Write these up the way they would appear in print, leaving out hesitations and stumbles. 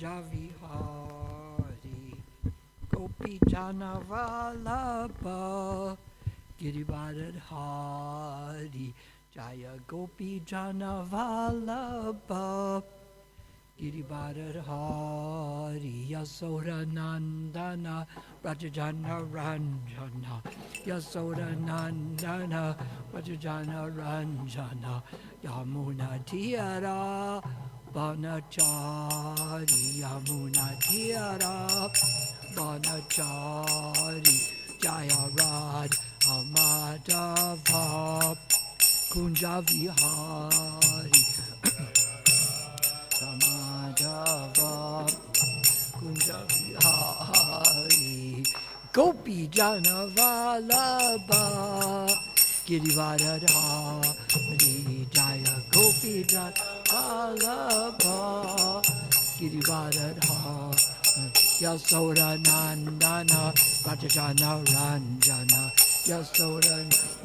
Kunja Vihari Gopi Jana Vallabha Girivardhan Hari Jaya Gopi Jana Vallabha Girivardhan Hari Yasoda Nandana Rajajana Ranjana Yasoda Nandana Rajajana Ranjana Yamuna Tiyara Banachari Yamuna Tiyara Banachari Jaya Rad Amadava Kunja Vihari Ramadava Kunja Vihari Gopi Jana Vallabha Girivardhan Hari Jaya Gopi Jana Vallabha Girivardhan Hari Yasoda Nandana Rajajana Ranjana Yasoda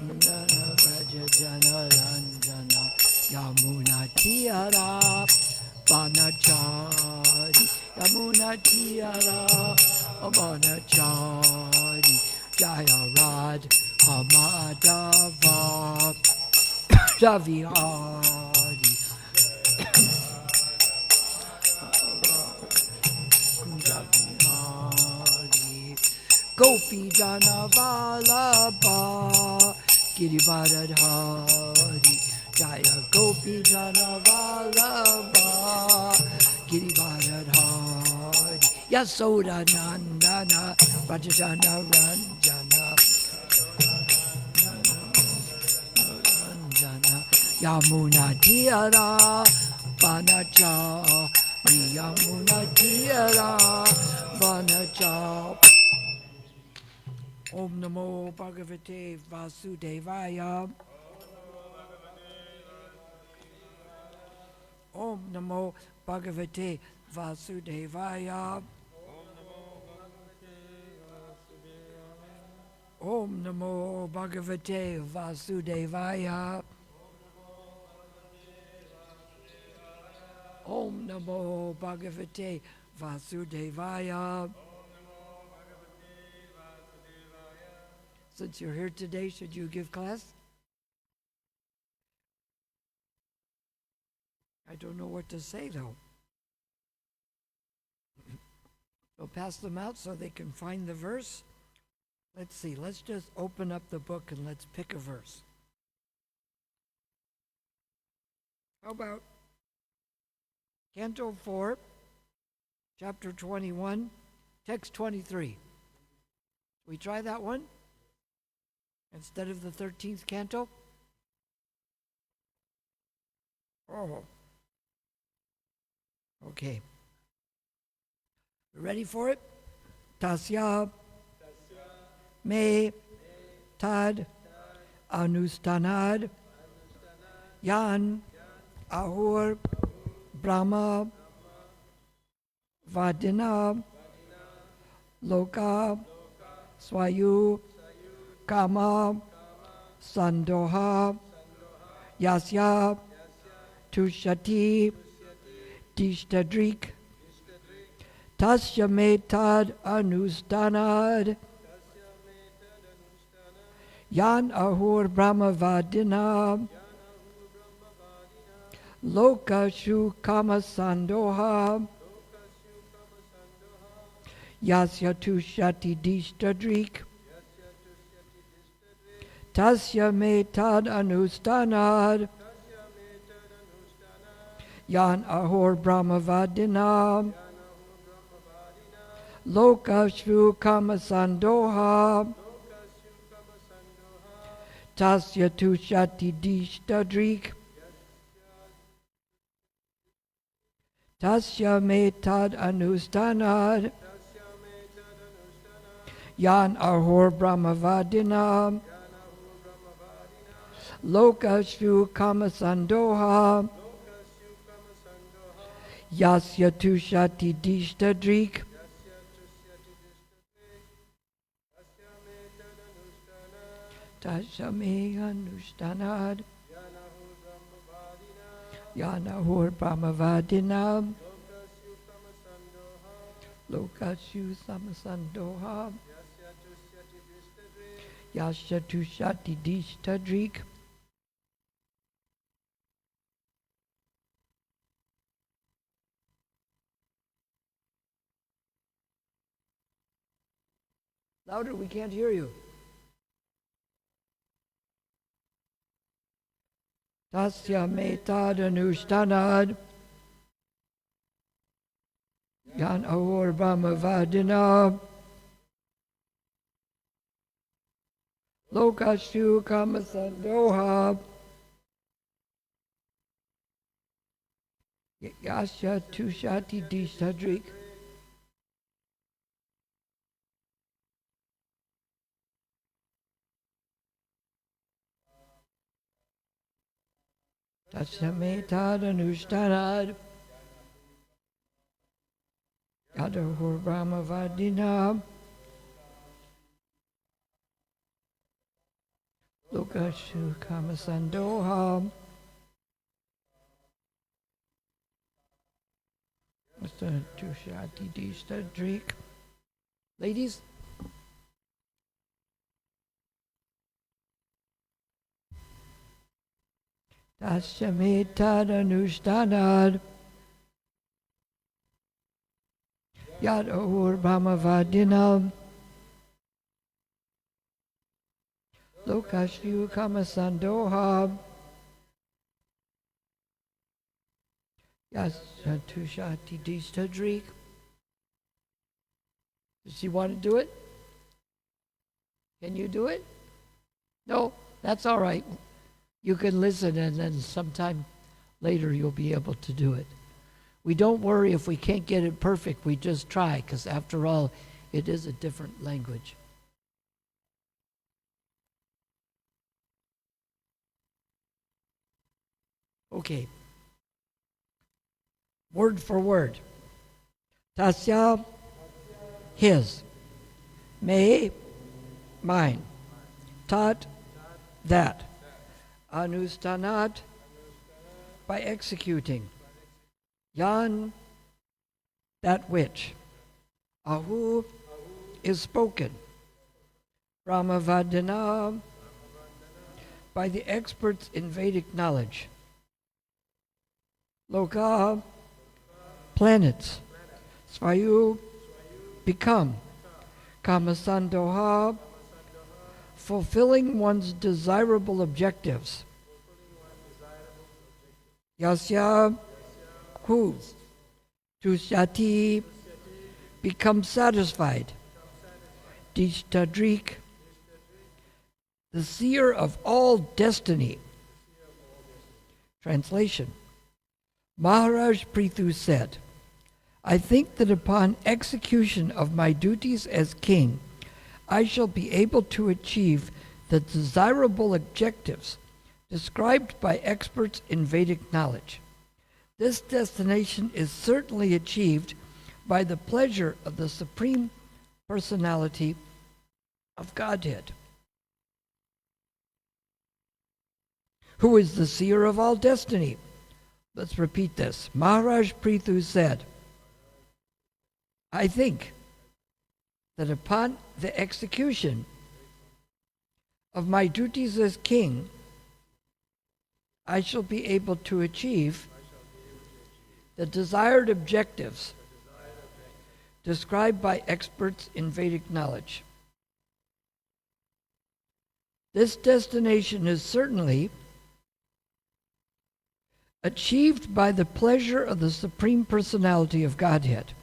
Nandana Rajajana Ranjana Yamuna Tiyara Banachari Yamuna Tiyara Banachari Jaya Rad Hamadava Javihari Gopi Jana Vallabha Girivardhan Hari Jaya Gopi Jana Vallabha Girivardhan Hari Yasoda Nandana Rajajana Ranjana Yamuna Tiyara Banachari Yamuna Tiyara Banachari Om Namo Bhagavate Vasudevaya Om Namo Bhagavate Vasudevaya Om Namo Bhagavate Vasudevaya Om Namo Bhagavate Vasudevaya. Since you're here today, should you give class? I don't know what to say though. So pass them out so they can find the verse. Let's see, let's just open up the book and let's pick a verse. How about Canto 4, Chapter 21, Text 23. We try that one? Instead of the 13th canto? Oh. Okay. Ready for it? Tasya me tad anustanad yan ahur brahma vadina loka swayu kama sandoha yasya tushati dishtadrik tasya metad anustanad yan ahur brahmavadina loka shu kama sandoha yasya tushati dishtadrik tasya metad anustanad yan ahur brahmavadina loka shu kama sandoha tasya tushati dishtadrik tasya metad anustanad yan ahur brahmavadina loka shu kama sandoha yasya tushati dishtadrik tasya me anustanad yanahur brahmavadina Lokashu samasandoha. Yasya tushati dishtadrik. Louder, we can't hear you. Tasya metad anushtanad. Yan ahor brahmavadina. Lokashu kamasandoha. Yasya tushati dishtadrik. Tasyametad anushtanad. Yadahur brahmavadina. Lokashu kamasandoha. Tushati dishtadrik. Ladies? Tasyametad anushtanad. Yadahur brahmavadina. Lokashu kamasandoha. Yasatushati dishtadrik. Does she want to do it? Can you do it? No, that's all right. You can listen and then sometime later you'll be able to do it. We don't worry if we can't get it perfect. We just try, because after all, it is a different language. Okay. Word for word. Tasya, his. Me, mine. Tat, that. Anustanat, by executing. Yan, that which. Ahu, is spoken. Brahmavadana, by the experts in Vedic knowledge. Loka, planets. Svayu, become. Kamasandoha, fulfilling one's desirable objectives. Yasya, who? Tushati, become satisfied. Dishtadrik, the seer of all destiny. Translation. Maharaj Prithu said, I think that upon execution of my duties as king, I shall be able to achieve the desirable objectives described by experts in Vedic knowledge. This destination is certainly achieved by the pleasure of the Supreme Personality of Godhead, who is the seer of all destiny. Let's repeat this. Maharaj Prithu said, I think that upon the execution of my duties as king, I shall be able to achieve the desired objectives described by experts in Vedic knowledge. This destination is certainly achieved by the pleasure of the Supreme Personality of Godhead,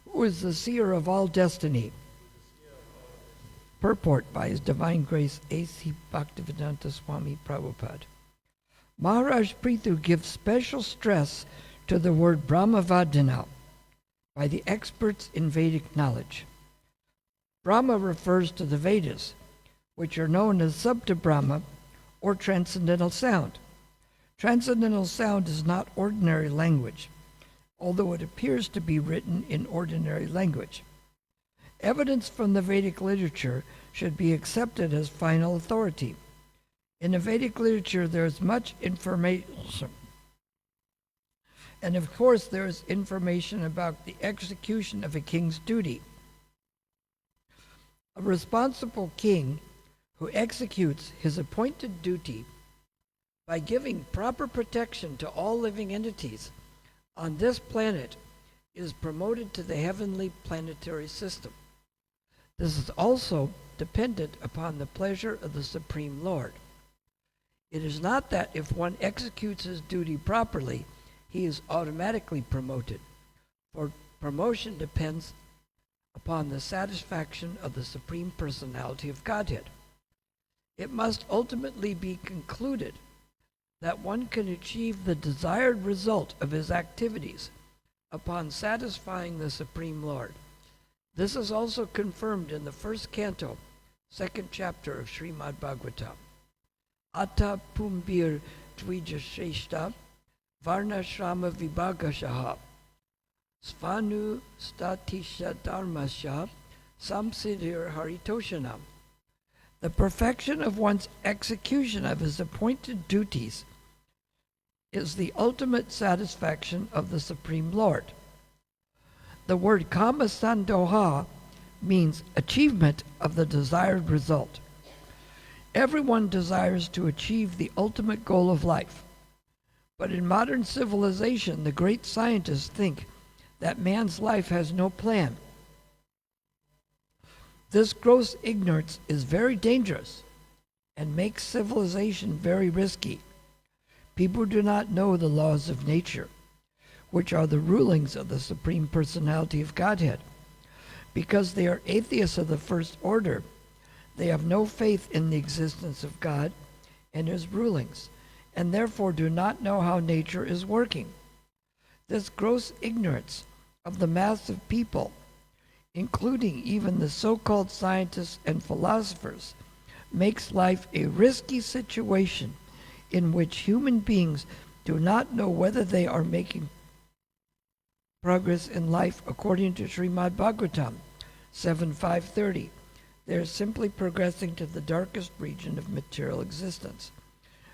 who is the seer of all destiny. Purport by His Divine Grace A.C. Bhaktivedanta Swami Prabhupada. Maharaj Prithu gives special stress to the word Brahmavadana by the experts in Vedic knowledge. Brahma refers to the Vedas, which are known as Sabda Brahma or transcendental sound. Transcendental sound is not ordinary language, although it appears to be written in ordinary language. Evidence from the Vedic literature should be accepted as final authority. In the Vedic literature, there is much information And of course, there is information about the execution of a king's duty. A responsible king who executes his appointed duty by giving proper protection to all living entities on this planet is promoted to the heavenly planetary system. This is also dependent upon the pleasure of the Supreme Lord. It is not that if one executes his duty properly, he is automatically promoted, for promotion depends upon the satisfaction of the Supreme Personality of Godhead. It must ultimately be concluded that one can achieve the desired result of his activities upon satisfying the Supreme Lord. This is also confirmed in the first canto, second chapter of Srimad Bhagavatam. Atta pumbir dvijasheshta varna shrama vibhagashaha svanu statisha dharmasya samsiddhir haritoshanam. The perfection of one's execution of his appointed duties is the ultimate satisfaction of the Supreme Lord. The word kamasandoha means achievement of the desired result. Everyone desires to achieve the ultimate goal of life. But in modern civilization, the great scientists think that man's life has no plan. This gross ignorance is very dangerous and makes civilization very risky. People do not know the laws of nature, which are the rulings of the Supreme Personality of Godhead. Because they are atheists of the first order, they have no faith in the existence of God and His rulings, and therefore do not know how nature is working. This gross ignorance of the mass of people, including even the so-called scientists and philosophers, makes life a risky situation in which human beings do not know whether they are making progress in life according to Srimad Bhagavatam 7.5.30. They are simply progressing to the darkest region of material existence.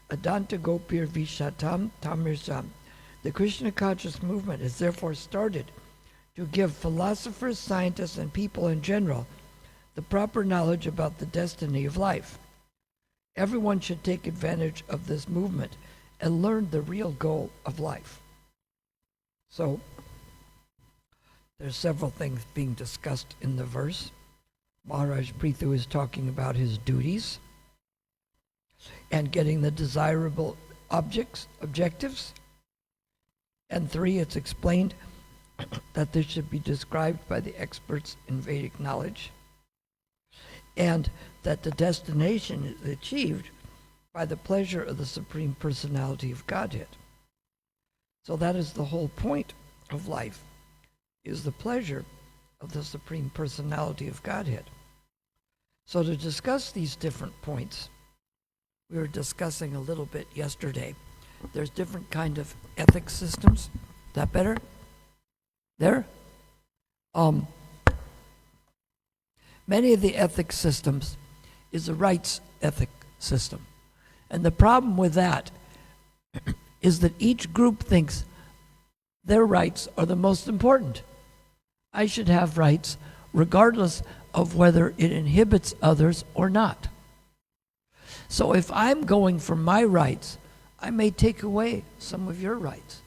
Adanta Gopir Vishatam Tamirsam. The Krishna conscious movement has therefore started to give philosophers, scientists, and people in general the proper knowledge about the destiny of life. Everyone should take advantage of this movement and learn the real goal of life. So, there's several things being discussed in the verse. Maharaj Prithu is talking about his duties and getting the desirable objectives. And 3, it's explained that this should be described by the experts in Vedic knowledge, and that the destination is achieved by the pleasure of the Supreme Personality of Godhead. So that is the whole point of life, is the pleasure of the Supreme Personality of Godhead. So to discuss these different points, we were discussing a little bit yesterday. There's different kind of ethics systems. Is that better? There? Many of the ethics systems is a rights ethic system. And the problem with that is that each group thinks their rights are the most important. I should have rights regardless of whether it inhibits others or not. So if I'm going for my rights, I may take away some of your rights.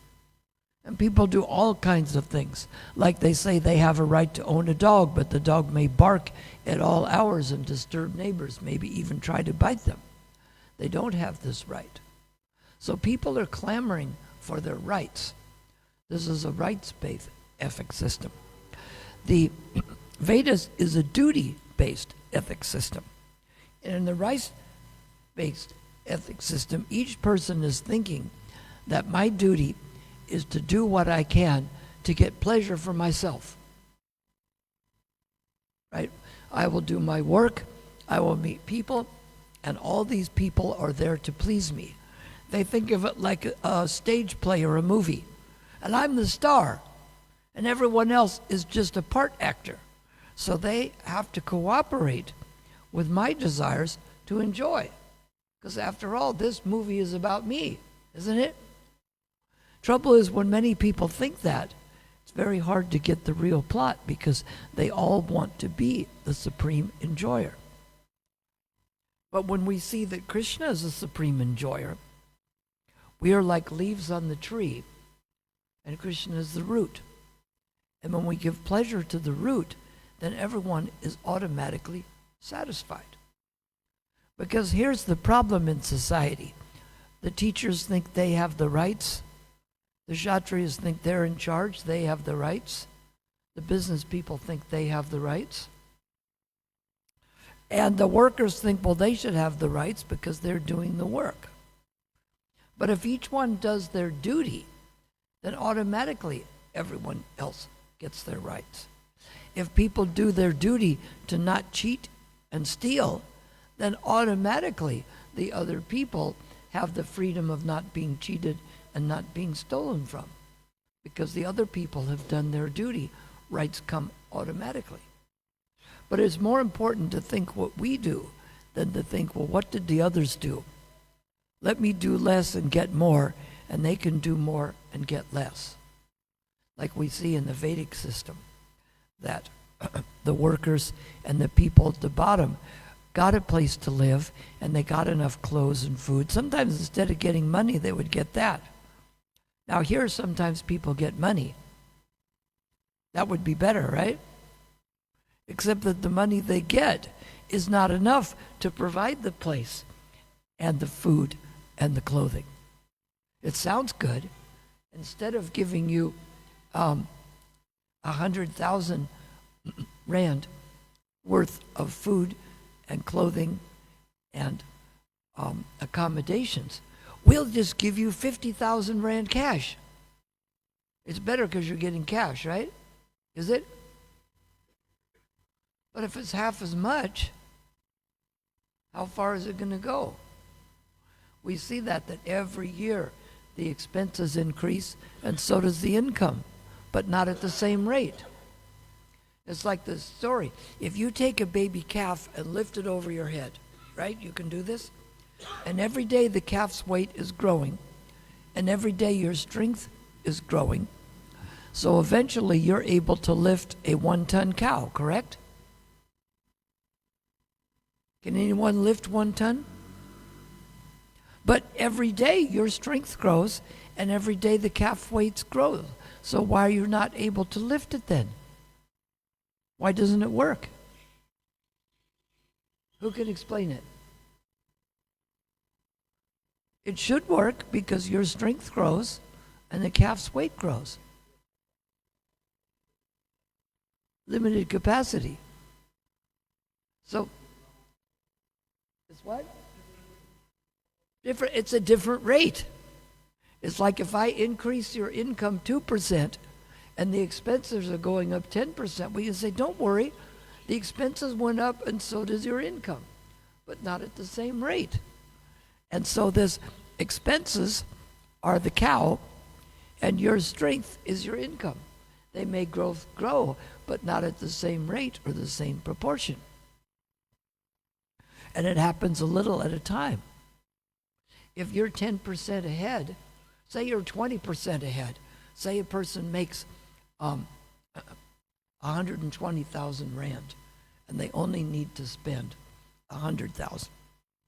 And people do all kinds of things. Like they say they have a right to own a dog, but the dog may bark at all hours and disturb neighbors, maybe even try to bite them. They don't have this right. So people are clamoring for their rights. This is a rights-based ethics system. The Vedas is a duty-based ethics system. And in the rights-based ethics system, each person is thinking that my duty is to do what I can to get pleasure for myself. Right? I will do my work, I will meet people, and all these people are there to please me. They think of it like a stage play or a movie. And I'm the star, and everyone else is just a part actor. So they have to cooperate with my desires to enjoy. Because after all, this movie is about me, isn't it? Trouble is, when many people think that, it's very hard to get the real plot because they all want to be the supreme enjoyer. But when we see that Krishna is the supreme enjoyer, we are like leaves on the tree, and Krishna is the root. And when we give pleasure to the root, then everyone is automatically satisfied. Because here's the problem in society. The teachers think they have the rights. The Kshatriyas think they're in charge. They have the rights. The business people think they have the rights. And the workers think, well, they should have the rights because they're doing the work. But if each one does their duty, then automatically everyone else gets their rights. If people do their duty to not cheat and steal, then automatically the other people have the freedom of not being cheated and not being stolen from. Because the other people have done their duty, rights come automatically. But it's more important to think what we do than to think, well, what did the others do? Let me do less and get more, and they can do more and get less. Like we see in the Vedic system, that the workers and the people at the bottom got a place to live, and they got enough clothes and food. Sometimes instead of getting money, they would get that. Now here, sometimes people get money. That would be better, right? Except that the money they get is not enough to provide the place and the food and the clothing. It sounds good. Instead of giving you 100,000 rand worth of food and clothing and accommodations, we'll just give you 50,000 rand cash. It's better because you're getting cash, right? Is it? But if it's half as much, how far is it going to go? We see that every year the expenses increase and so does the income, but not at the same rate. It's like this story. If you take a baby calf and lift it over your head, right? You can do this. And every day the calf's weight is growing, and every day your strength is growing. So eventually you're able to lift a 1-ton cow, correct? Can anyone lift 1 ton? But every day your strength grows, and every day the calf weights grow. So why are you not able to lift it then? Why doesn't it work? Who can explain it? It should work because your strength grows and the calf's weight grows. Limited capacity. So, it's what? Different. It's a different rate. It's like if I increase your income 2% and the expenses are going up 10%, we can say, don't worry, the expenses went up and so does your income, but not at the same rate. And so this expenses are the cow and your strength is your income. They may grow, but not at the same rate or the same proportion. And it happens a little at a time. If you're 10% ahead, say you're 20% ahead, say a person makes 120,000 rand and they only need to spend 100,000.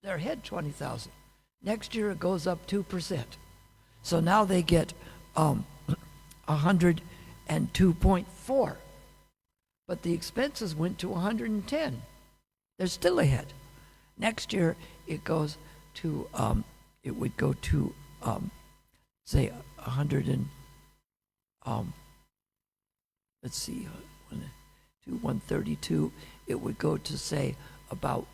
They're ahead 20,000. Next year it goes up 2%. So now they get 102.4. But the expenses went to 110. They're still ahead. Next year it goes to it would go to say 100 and let's see, 132. It would go to say about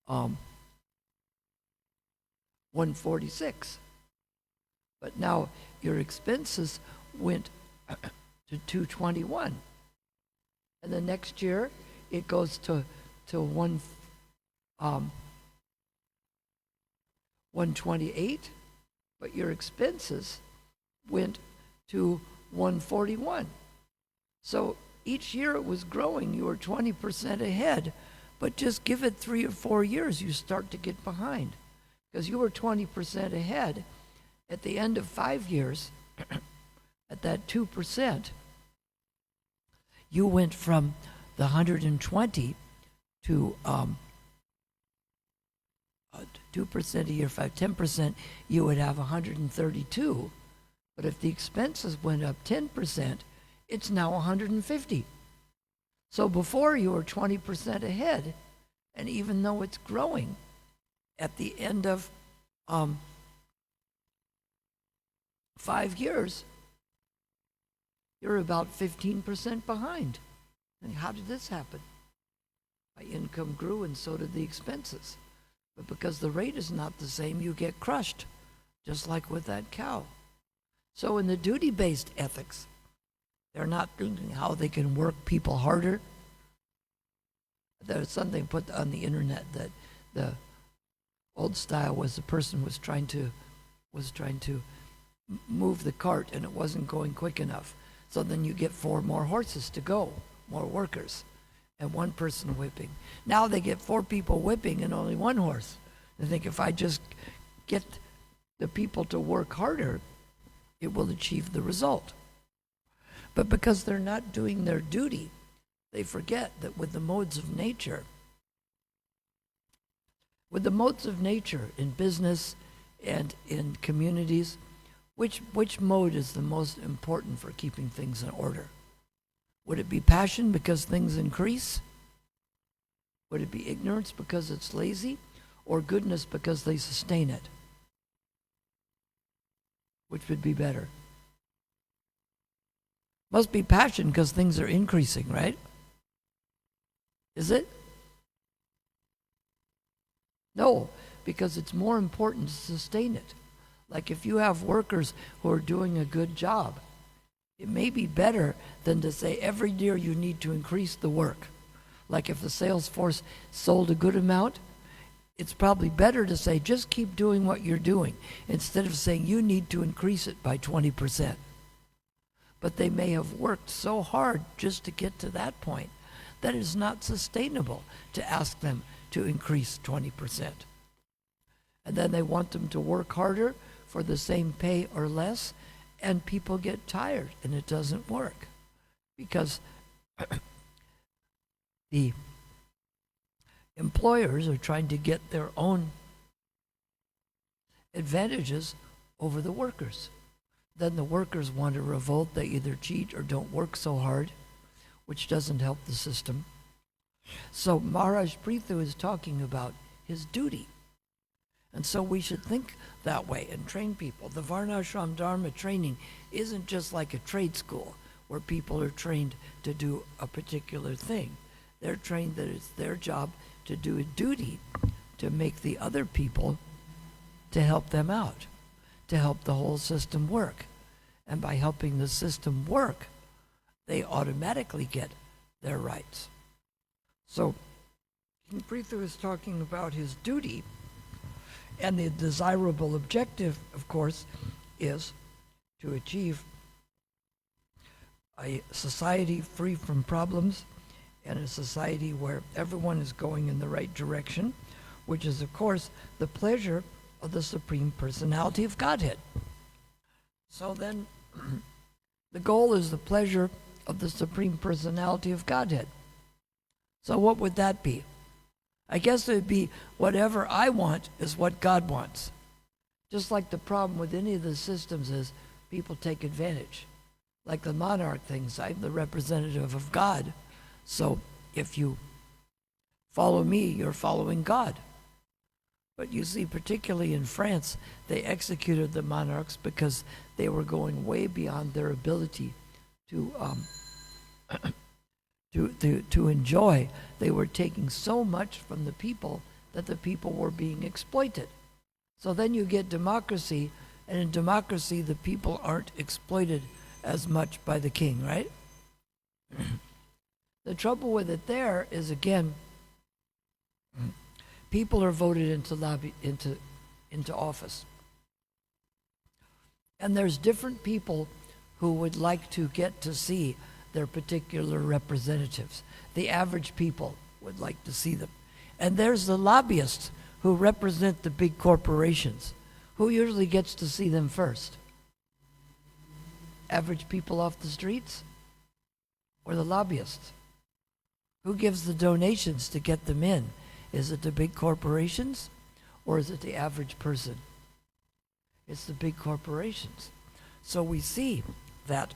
146. But now your expenses went to 221. And the next year it goes to 128, but your expenses went to 141. So each year it was growing. You were 20% ahead, but just give it 3 or 4 years, you start to get behind. Because you were 20% ahead. At the end of 5 years, But that 2%, you went from the 120 to 2% a year, 10%, you would have 132. But if the expenses went up 10%, it's now 150. So before you were 20% ahead, and even though it's growing, at the end of 5 years, you're about 15% behind. And how did this happen? My income grew and so did the expenses. But because the rate is not the same, you get crushed, just like with that cow. So in the duty-based ethics, they're not thinking how they can work people harder. There's something put on the internet that the old style was the person was trying to move the cart and it wasn't going quick enough. So then you get 4 more horses to go, more workers, and 1 person whipping. Now they get 4 people whipping and only 1 horse. They think if I just get the people to work harder, it will achieve the result. But because they're not doing their duty, they forget that with the modes of nature in business and in communities, which mode is the most important for keeping things in order? Would it be passion because things increase? Would it be ignorance because it's lazy? Or goodness because they sustain it? Which would be better? Must be passion because things are increasing, right? Is it? No, because it's more important to sustain it. Like if you have workers who are doing a good job, it may be better than to say every year you need to increase the work. Like if the sales force sold a good amount, it's probably better to say just keep doing what you're doing instead of saying you need to increase it by 20%. But they may have worked so hard just to get to that point that it's not sustainable to ask them to increase 20%. And then they want them to work harder for the same pay or less, and people get tired and it doesn't work because the employers are trying to get their own advantages over the workers. Then the workers want to revolt. They either cheat or don't work so hard, which doesn't help the system. So Maharaj Prithu is talking about his duty. And so we should think that way and train people. The Varnashram Dharma training isn't just like a trade school where people are trained to do a particular thing. They're trained that it's their job to do a duty to make the other people, to help them out, to help the whole system work. And by helping the system work, they automatically get their rights. So King Prithu is talking about his duty, and the desirable objective, of course, is to achieve a society free from problems and a society where everyone is going in the right direction, which is, of course, the pleasure of the Supreme Personality of Godhead. So then, the goal is the pleasure of the Supreme Personality of Godhead. So what would that be? I guess it would be whatever I want is what God wants. Just like the problem with any of the systems is people take advantage. Like the monarch things, I'm the representative of God. So if you follow me, you're following God. But you see, particularly in France, they executed the monarchs because they were going way beyond their ability to enjoy. They were taking so much from the people that the people were being exploited. So then you get democracy, and in democracy the people aren't exploited as much by the king, right? The trouble with it there is, again, people are voted into office. And there's different people who would like to get to see their particular representatives. The average people would like to see them. And there's the lobbyists who represent the big corporations. Who usually gets to see them first? average people off the streets or the lobbyists? Who gives the donations to get them in? Is it the big corporations or is it the average person? It's the big corporations. So we see that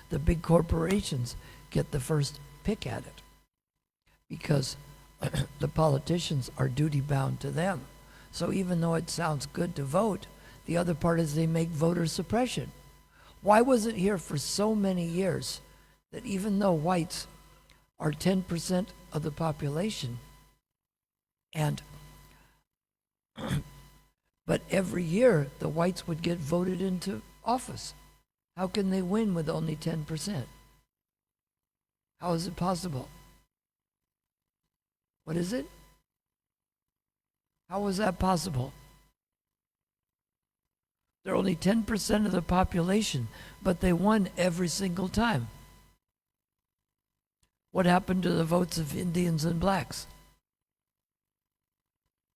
the big corporations get the first pick at it because the politicians are duty bound to them. So even though it sounds good to vote, the other part is they make voter suppression. Why was it here for so many years that even though whites are 10% of the population, and but every year the whites would get voted into office? How can they win with only 10%? How is it possible? What is it? How was that possible? They're only 10% of the population, but they won every single time. What happened to the votes of Indians and blacks?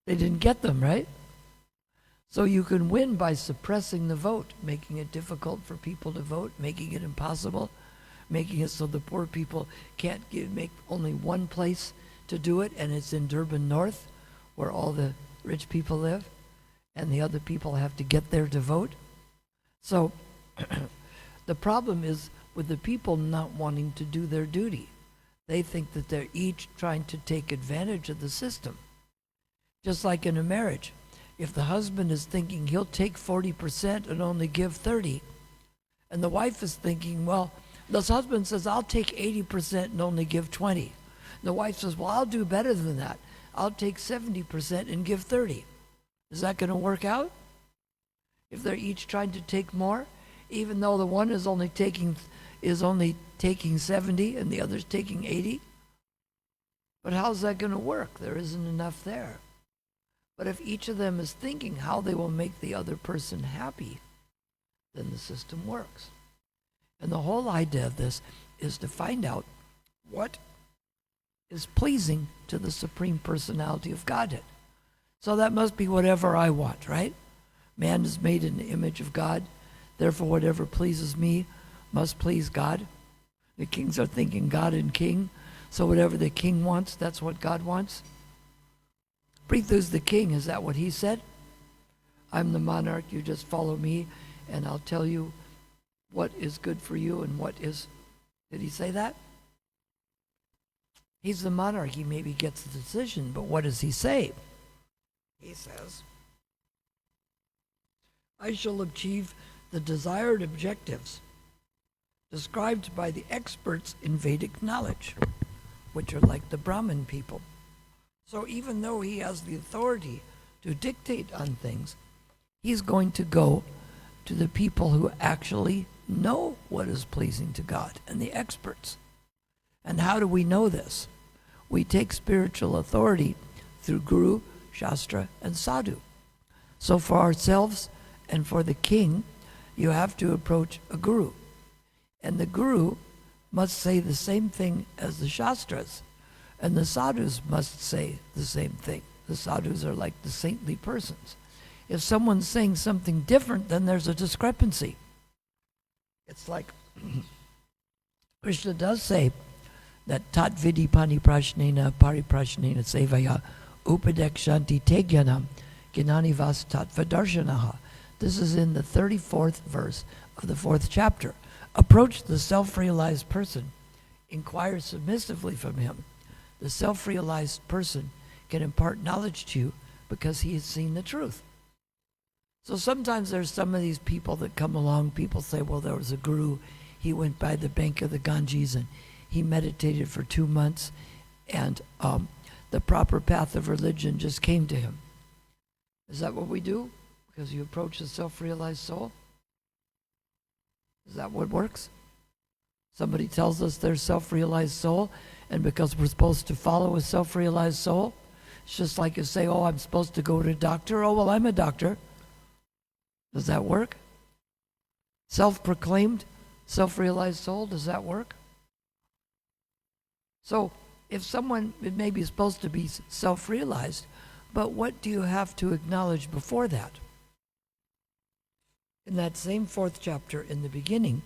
They didn't get them, right? So you can win by suppressing the vote, making it difficult for people to vote, making it impossible, making it so the poor people can't make only one place to do it, and it's in Durban North, where all the rich people live, and the other people have to get there to vote. So the problem is with the people not wanting to do their duty. They think that they're each trying to take advantage of the system. Just like in a marriage. If the husband is thinking he'll take 40% and only give 30%, and the wife is thinking, well, the husband says, I'll take 80% and only give 20%. The wife says, well, I'll do better than that. I'll take 70% and give 30%. Is that going to work out? If they're each trying to take more, even though the one is only taking 70 and the other's taking 80? But how's that going to work? There isn't enough there. But if each of them is thinking how they will make the other person happy, then the system works. And the whole idea of this is to find out what is pleasing to the Supreme Personality of Godhead. So that must be whatever I want, right? Man is made in the image of God, therefore whatever pleases me must please God. The kings are thinking God and king, so whatever the king wants, that's what God wants. Prithu's the king, is that what he said? I'm the monarch, you just follow me, and I'll tell you what is good for you and what is... Did he say that? He's the monarch, he maybe gets the decision, but what does he say? He says, I shall achieve the desired objectives described by the experts in Vedic knowledge, which are like the Brahmin people. So even though he has the authority to dictate on things, he's going to go to the people who actually know what is pleasing to God and the experts. And how do we know this? We take spiritual authority through Guru, Shastra, and Sadhu. So for ourselves and for the king, you have to approach a guru. And the guru must say the same thing as the Shastras. And the sadhus must say the same thing. The sadhus are like the saintly persons. If someone's saying something different, then there's a discrepancy. It's like Krishna does say that tat vidi pani prashnena pariprashnena sevaya upadekshanti te jnanam gnani vas tat vadarshanaha. This is in the 34th verse of the 4th chapter. Approach the self-realized person. Inquire submissively from him. The self-realized person can impart knowledge to you because he has seen the truth. So sometimes there's some of these people that come along, people say, well, there was a guru, he went by the bank of the Ganges and he meditated for 2 months and the proper path of religion just came to him. Is that what we do? Because you approach the self-realized soul? Is that what works? Somebody tells us they're self-realized soul, and because we're supposed to follow a self-realized soul, it's just like you say, oh, I'm supposed to go to a doctor. Oh, well, I'm a doctor. Does that work? Self-proclaimed, self-realized soul, does that work? So if someone may be supposed to be self-realized, but what do you have to acknowledge before that? In that same 4th chapter, in the beginning,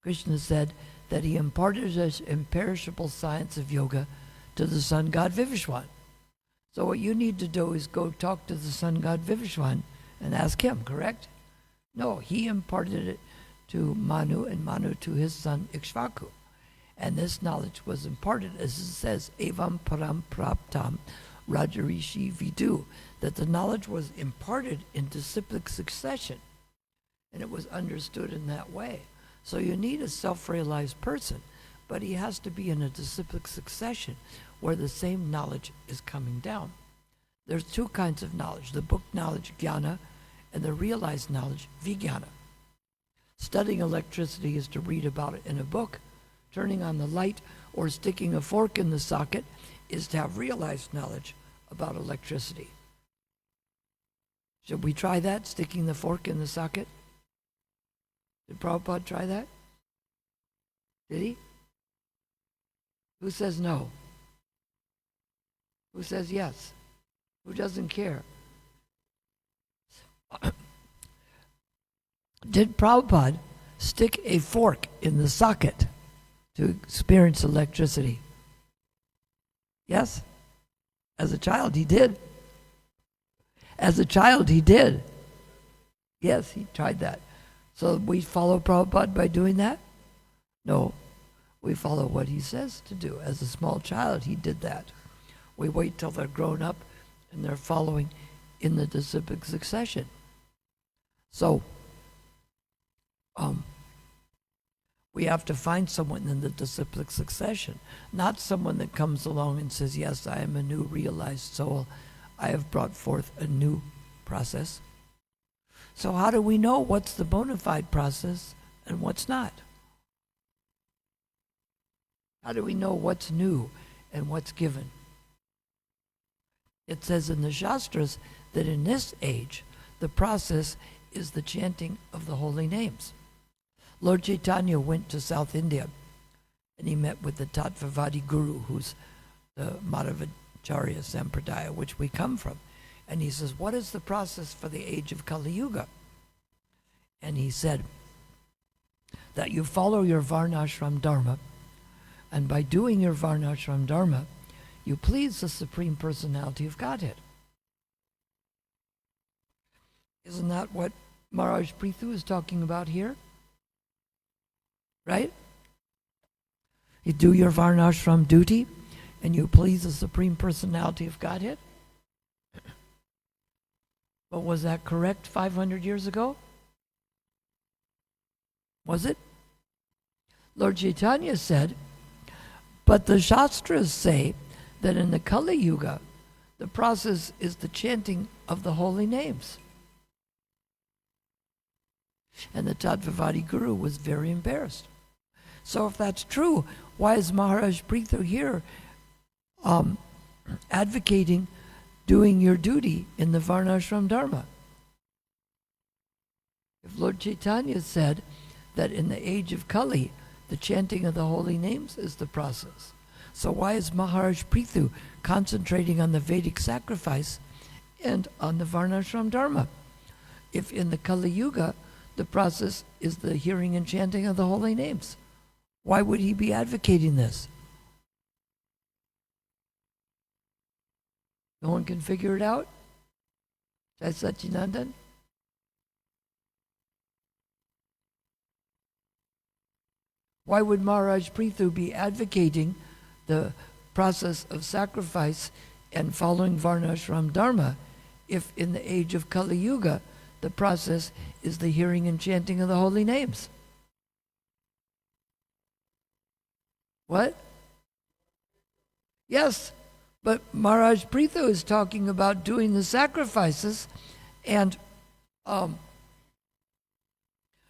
Krishna said that he imparted his imperishable science of yoga to the sun god Vivishwan. So what you need to do is go talk to the sun god Vivishwan and ask him, correct? No, he imparted it to Manu, and Manu to his son Ikshvaku. And this knowledge was imparted, as it says, Evam Param Praptam Rajarishi Vidu, that the knowledge was imparted in disciplic succession, and it was understood in that way. So you need a self-realized person, but he has to be in a disciplic succession where the same knowledge is coming down. There's 2 kinds of knowledge, the book knowledge, jnana, and the realized knowledge, vijnana. Studying electricity is to read about it in a book. Turning on the light or sticking a fork in the socket is to have realized knowledge about electricity. Should we try that, sticking the fork in the socket? Did Prabhupada try that? Did he? Who says no? Who says yes? Who doesn't care? Did Prabhupada stick a fork in the socket to experience electricity? Yes? As a child, he did. As a child, he did. Yes, he tried that. So we follow Prabhupada by doing that? No. We follow what he says to do. As a small child, he did that. We wait till they're grown up and they're following in the disciplic succession. So, we have to find someone in the disciplic succession, not someone that comes along and says, yes, I am a new realized soul. I have brought forth a new process. So how do we know what's the bona fide process and what's not? How do we know what's new and what's given? It says in the Shastras that in this age, the process is the chanting of the holy names. Lord Chaitanya went to South India and he met with the Tattvavadi Guru, who's the Madhavacharya Sampradaya, which we come from. And he says, what is the process for the age of Kali Yuga? And he said that you follow your Varnashram Dharma, and by doing your Varnashram Dharma, you please the Supreme Personality of Godhead. Isn't that what Maharaj Prithu is talking about here? Right? You do your Varnashram duty, and you please the Supreme Personality of Godhead. But was that correct 500 years ago? Was it? Lord Chaitanya said, but the Shastras say that in the Kali Yuga, the process is the chanting of the holy names. And the Tattvavadi Guru was very embarrassed. So if that's true, why is Maharaj Prithu here advocating doing your duty in the Varnashram Dharma? If Lord Chaitanya said that in the age of Kali, the chanting of the holy names is the process, so why is Maharaj Prithu concentrating on the Vedic sacrifice and on the Varnashram Dharma? If in the Kali Yuga, the process is the hearing and chanting of the holy names, why would he be advocating this? No one can figure it out? Jai Satchinandan? Why would Maharaj Prithu be advocating the process of sacrifice and following Varnashram Dharma if in the age of Kali Yuga the process is the hearing and chanting of the holy names? What? Yes, but Maharaj Prithu is talking about doing the sacrifices and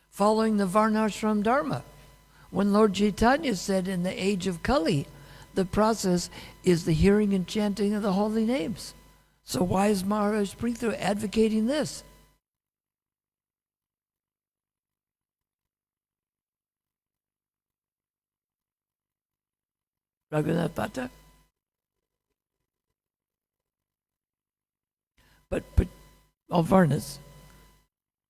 following the Varnashram Dharma. When Lord Chaitanya said in the age of Kali, the process is the hearing and chanting of the holy names. So why is Maharaj Prithu advocating this? Raghunath Bhatta? But Varnas,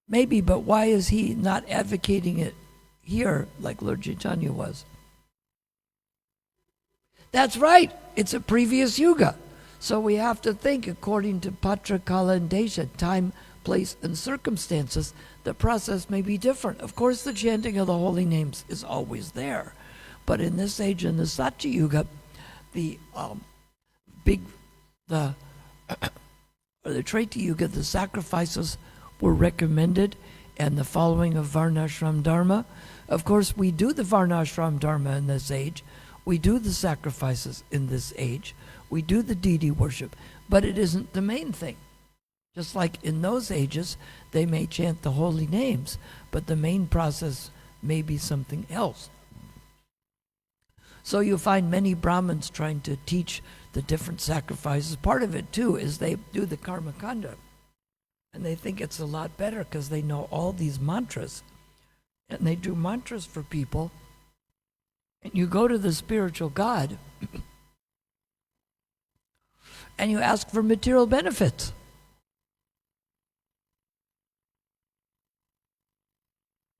Maybe, but why is he not advocating it here like Lord Chaitanya was? That's right. It's a previous yuga. So we have to think according to Patra, Kala, and Desha, time, place, and circumstances. The process may be different. Of course, the chanting of the holy names is always there. But in this age, in the Satya Yuga, the Treta Yuga, the sacrifices were recommended, and the following of Varnashram Dharma. Of course, we do the Varnashram Dharma in this age. We do the sacrifices in this age. We do the deity worship, but it isn't the main thing. Just like in those ages, they may chant the holy names, but the main process may be something else. So you find many Brahmins trying to teach the different sacrifices. Part of it, too, is they do the karma kanda. And they think it's a lot better because they know all these mantras. And they do mantras for people. And you go to the spiritual God and you ask for material benefits.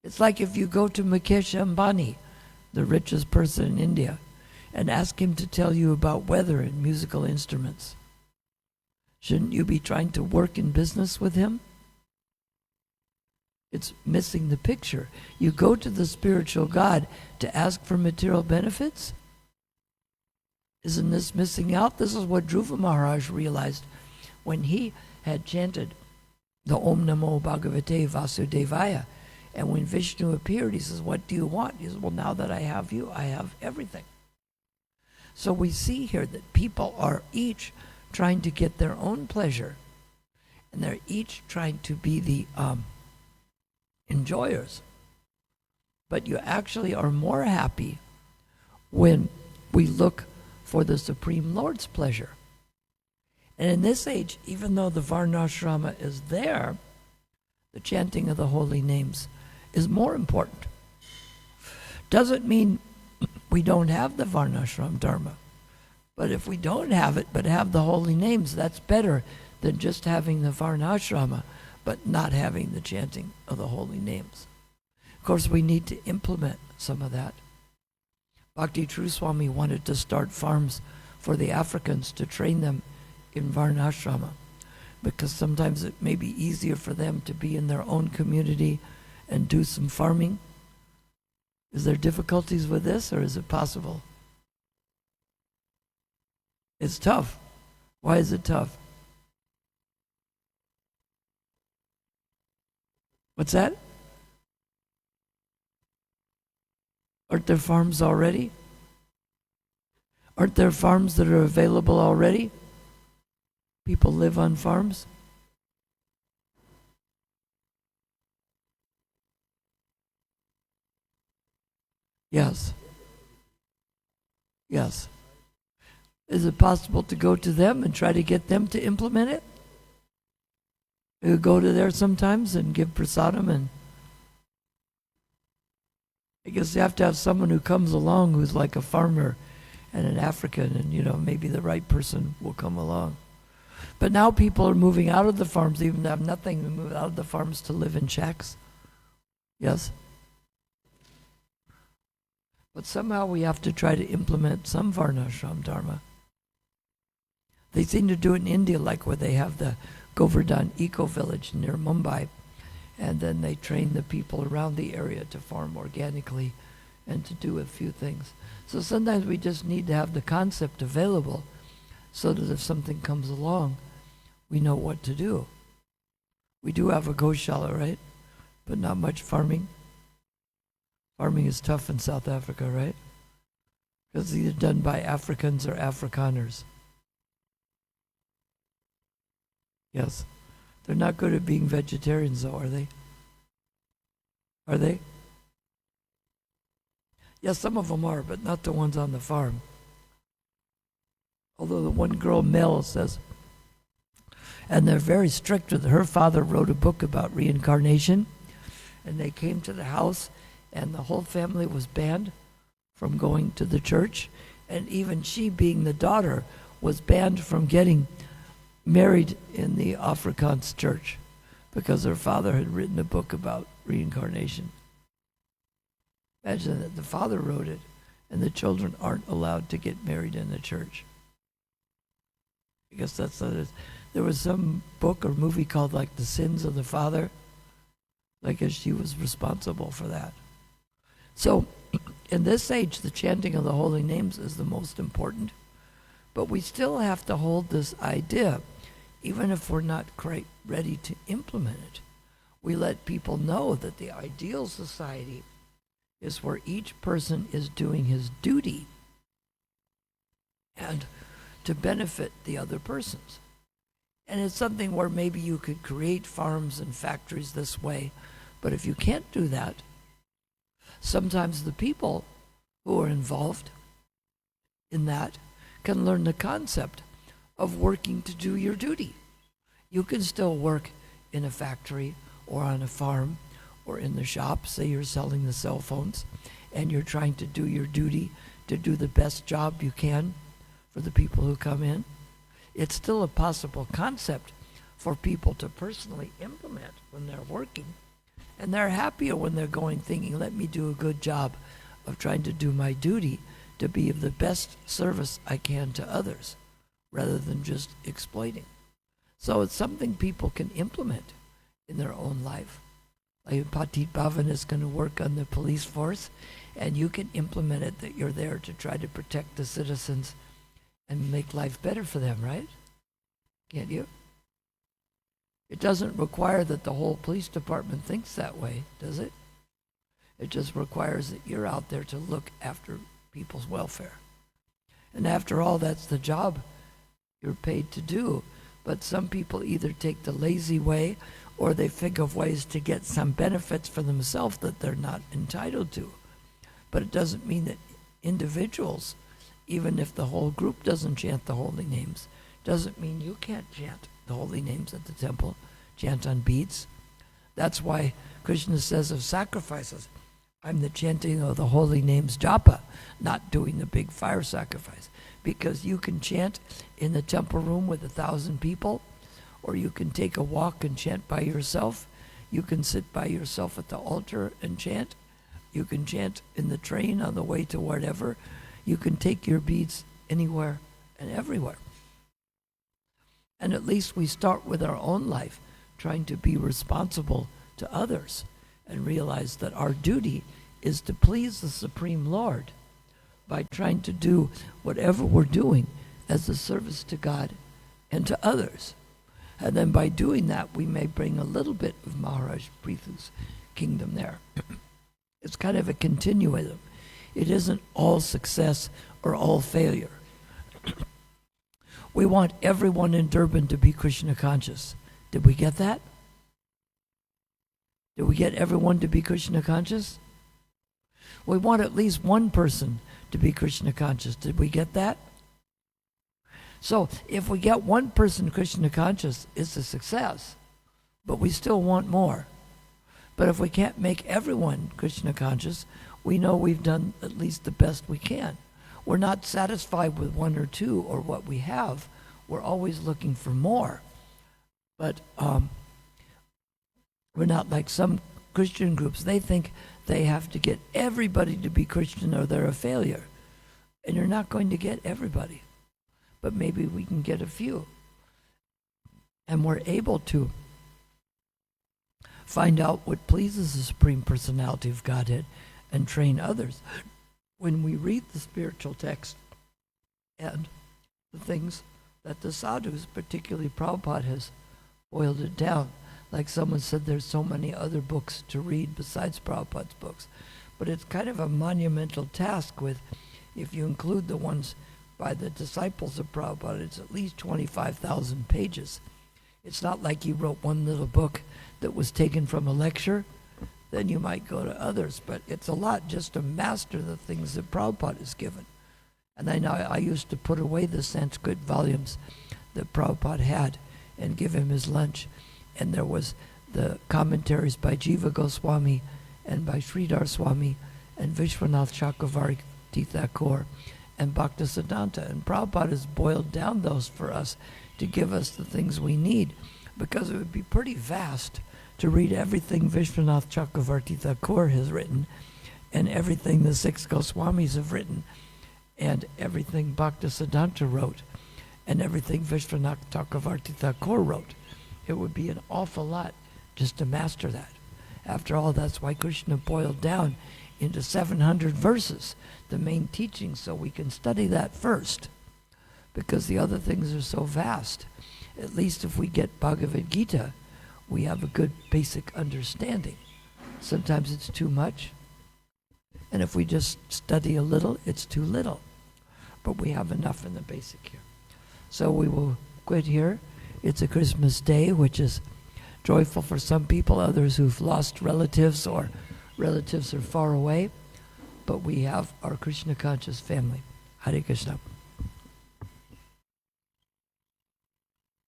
It's like if you go to Mukesh Ambani, the richest person in India, and ask him to tell you about weather and musical instruments. Shouldn't you be trying to work in business with him? It's missing the picture. You go to the spiritual God to ask for material benefits? Isn't this missing out? This is what Dhruva Maharaj realized when he had chanted the Om Namo Bhagavate Vasudevaya. And when Vishnu appeared, he says, what do you want? He says, well, now that I have you, I have everything. So we see here that people are each trying to get their own pleasure, and they're each trying to be the enjoyers. But you actually are more happy when we look for the Supreme Lord's pleasure. And in this age, even though the Varnashrama is there, the chanting of the holy names is more important. Doesn't mean we don't have the Varnashram Dharma. But if we don't have it, but have the holy names, that's better than just having the Varnashrama, but not having the chanting of the holy names. Of course, we need to implement some of that. Bhakti True Swami wanted to start farms for the Africans to train them in Varnashrama, because sometimes it may be easier for them to be in their own community and do some farming. Is there difficulties with this, or is it possible? It's tough. Why is it tough? What's that? Aren't there farms already? Aren't there farms that are available already? People live on farms? Yes. Yes. Is it possible to go to them and try to get them to implement it? You go to there sometimes and give prasadam, and I guess you have to have someone who comes along who's like a farmer and an African, and maybe the right person will come along. But now people are moving out of the farms, even to have nothing, to move out of the farms to live in shacks. Yes? But somehow we have to try to implement some Varnashram Dharma. They seem to do it in India, like where they have the Govardhan eco-village near Mumbai, and then they train the people around the area to farm organically and to do a few things. So sometimes we just need to have the concept available so that if something comes along, we know what to do. We do have a Goshala, right? But not much farming. Farming is tough in South Africa, right? Because it's either done by Africans or Afrikaners. Yes. They're not good at being vegetarians, though, are they? Are they? Yes, some of them are, but not the ones on the farm. Although the one girl, Mel, says, and they're very strict with her father wrote a book about reincarnation, and they came to the house, and the whole family was banned from going to the church, and even she, being the daughter, was banned from getting married in the Afrikaans church because her father had written a book about reincarnation. Imagine that the father wrote it, and the children aren't allowed to get married in the church. I guess that's what it is. There was some book or movie called like The Sins of the Father. I guess she was responsible for that. So in this age, the chanting of the holy names is the most important. But we still have to hold this idea, even if we're not quite ready to implement it. We let people know that the ideal society is where each person is doing his duty and to benefit the other persons. And it's something where maybe you could create farms and factories this way, but if you can't do that, sometimes the people who are involved in that can learn the concept of working to do your duty. You can still work in a factory or on a farm or in the shop. Say you're selling the cell phones and you're trying to do your duty to do the best job you can for the people who come in. It's still a possible concept for people to personally implement when they're working. And they're happier when they're going thinking, let me do a good job of trying to do my duty to be of the best service I can to others, rather than just exploiting. So it's something people can implement in their own life. Like Patit Bhavan is going to work on the police force, and you can implement it that you're there to try to protect the citizens and make life better for them, right? Can't you? It doesn't require that the whole police department thinks that way, does it? It just requires that you're out there to look after people's welfare. And after all, that's the job you're paid to do. But some people either take the lazy way or they think of ways to get some benefits for themselves that they're not entitled to. But it doesn't mean that individuals, even if the whole group doesn't chant the holy names, doesn't mean you can't chant the holy names at the temple, chant on beads. That's why Krishna says of sacrifices, I'm the chanting of the holy names japa, not doing the big fire sacrifice. Because you can chant in the temple room with 1,000 people, or you can take a walk and chant by yourself. You can sit by yourself at the altar and chant. You can chant in the train on the way to whatever. You can take your beads anywhere and everywhere. And at least we start with our own life, trying to be responsible to others and realize that our duty is to please the Supreme Lord by trying to do whatever we're doing as a service to God and to others. And then by doing that, we may bring a little bit of Maharaj Prithu's kingdom there. It's kind of a continuum. It isn't all success or all failure. We want everyone in Durban to be Krishna conscious. Did we get that? Did we get everyone to be Krishna conscious? We want at least one person to be Krishna conscious. Did we get that? So if we get one person Krishna conscious, it's a success, but we still want more. But if we can't make everyone Krishna conscious, we know we've done at least the best we can. We're not satisfied with one or two or what we have. We're always looking for more. But we're not like some Christian groups. They think they have to get everybody to be Christian or they're a failure. And you're not going to get everybody. But maybe we can get a few. And we're able to find out what pleases the Supreme Personality of Godhead and train others. When we read the spiritual text and the things that the sadhus, particularly Prabhupada, has boiled it down. Like someone said, there's so many other books to read besides Prabhupada's books. But it's kind of a monumental task with, if you include the ones by the disciples of Prabhupada, it's at least 25,000 pages. It's not like he wrote one little book that was taken from a lecture. Then you might go to others. But it's a lot just to master the things that Prabhupada has given. And I know I used to put away the Sanskrit volumes that Prabhupada had and give him his lunch. And there was the commentaries by Jiva Goswami and by Sridhar Swami and Vishwanath Chakravarti Thakur and Bhaktisiddhanta. And Prabhupada has boiled down those for us to give us the things we need. because it would be pretty vast to read everything Vishwanath Chakravarti Thakur has written, and everything the six Goswamis have written, and everything Bhaktisiddhanta wrote, and everything Vishwanath Chakravarti Thakur wrote. It would be an awful lot just to master that. After all, that's why Krishna boiled down into 700 verses, the main teaching, so we can study that first, because the other things are so vast. At least if we get Bhagavad Gita, we have a good basic understanding. Sometimes it's too much, and if we just study a little, it's too little. But we have enough in the basic here. So we will quit here. It's a Christmas day, which is joyful for some people, others who've lost relatives or relatives are far away. But we have our Krishna conscious family. Hare Krishna.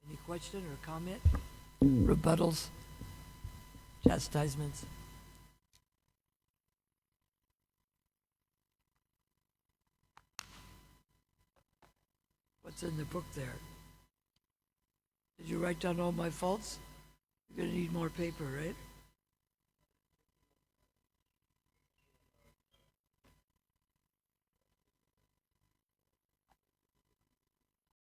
Any question or comment? Rebuttals? Chastisements? What's in the book there? Did you write down all my faults? You're going to need more paper, right?